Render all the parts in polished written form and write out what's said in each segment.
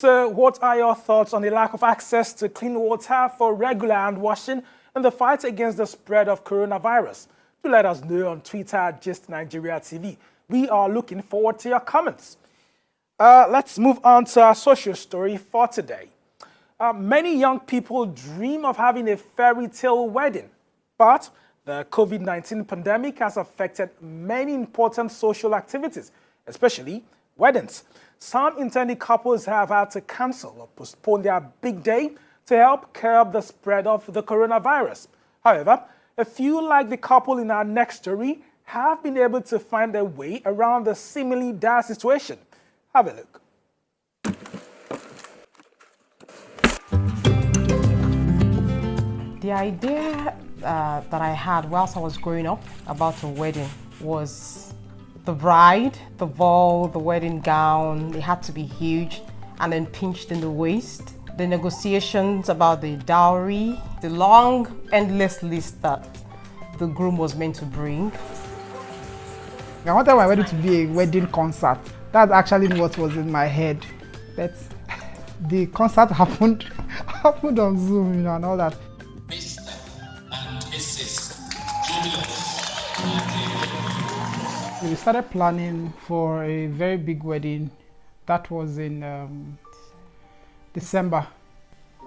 So what are your thoughts on the lack of access to clean water for regular hand washing and the fight against the spread of coronavirus? Do let us know on Twitter at Gist Nigeria TV. We are looking forward to your comments. Let's move on to our social story for today. Many young people dream of having a fairy tale wedding, but the COVID-19 pandemic has affected many important social activities, especially weddings. Some intending couples have had to cancel or postpone their big day to help curb the spread of the coronavirus. However, a few, like the couple in our next story, have been able to find their way around the seemingly dire situation. Have a look. The idea that I had whilst I was growing up about a wedding was the bride, the ball, the wedding gown. It had to be huge and then pinched in the waist. The negotiations about the dowry, the long, endless list that the groom was meant to bring. I wanted my wedding to be a wedding concert. That's actually what was in my head. But the concert happened on Zoom, and all that. Mr. and Mrs. Julius. We started planning for a very big wedding. That was in December.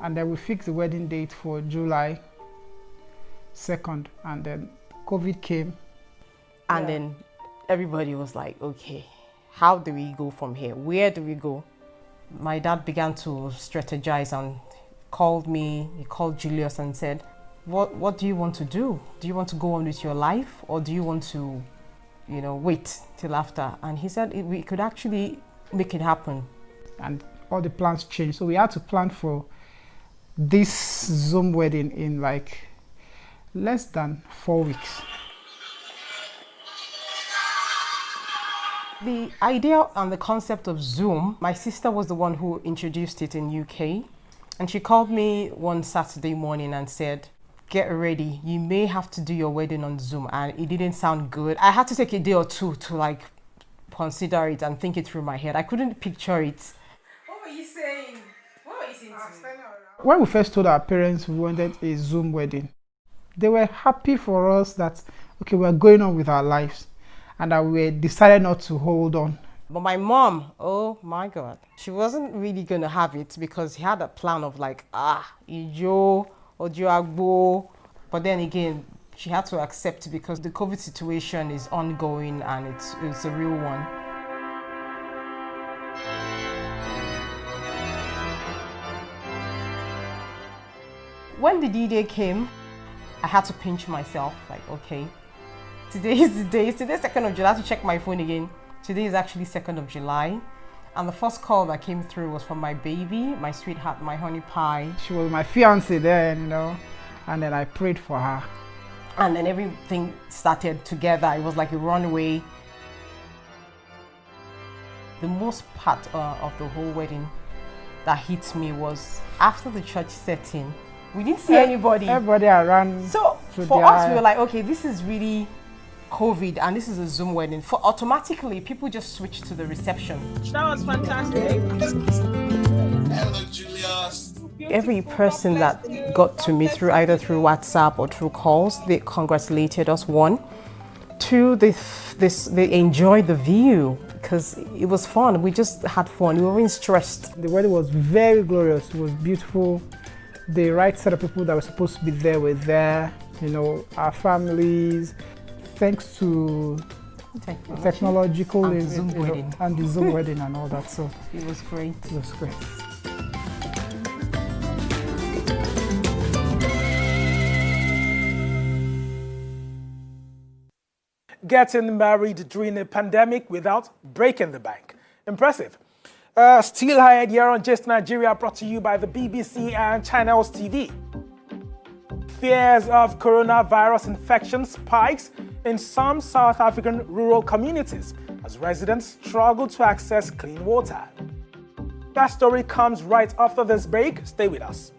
And then we fixed the wedding date for July 2nd. And then COVID came. And then everybody was like, okay, how do we go from here? Where do we go? My dad began to strategize and called me. He called Julius and said, what do you want to do? Do you want to go on with your life, or do you want to, wait till after? And he said we could actually make it happen. And all the plans changed. So we had to plan for this Zoom wedding in like less than 4 weeks. The idea and the concept of Zoom, my sister was the one who introduced it in UK. And she called me one Saturday morning and said, get ready, you may have to do your wedding on Zoom. And it didn't sound good. I had to take a day or two to consider it and think it through my head. I couldn't picture it. What were you saying? What were you saying to me? When we first told our parents we wanted a Zoom wedding, they were happy for us that, okay, we're going on with our lives and that we decided not to hold on. But my mom, oh my God, she wasn't really going to have it because he had a plan of Ijo, Ojuagbo. But then again, she had to accept it because the COVID situation is ongoing and it's a real one. When the D-Day came, I had to pinch myself, okay, today is the day. Today's 2nd of July. I have to check my phone again. Today is actually 2nd of July. And the first call that came through was from my baby, my sweetheart, my honey pie. She was my fiancée then, and then I prayed for her. And then everything started together. It was like a runway. The most part of the whole wedding that hit me was after the church setting, we didn't see anybody. Everybody around. So for us, we were like, okay, this is really COVID and this is a Zoom wedding. Automatically, people just switched to the reception. That was fantastic. Hello, Julius. Every person that got to me either through WhatsApp or through calls, they congratulated us. 1, 2, they enjoyed the view because it was fun. We just had fun. We weren't stressed. The wedding was very glorious. It was beautiful. The right set of people that were supposed to be there were there. Our families. Thanks to technological and Zoom wedding. And the Zoom wedding and all that. So it was great. It was great. Getting married during a pandemic without breaking the bank. Impressive. Still ahead here on Gist Nigeria, brought to you by the BBC and Channels TV. Fears of coronavirus infection spikes in some South African rural communities as residents struggle to access clean water. That story comes right after this break. Stay with us.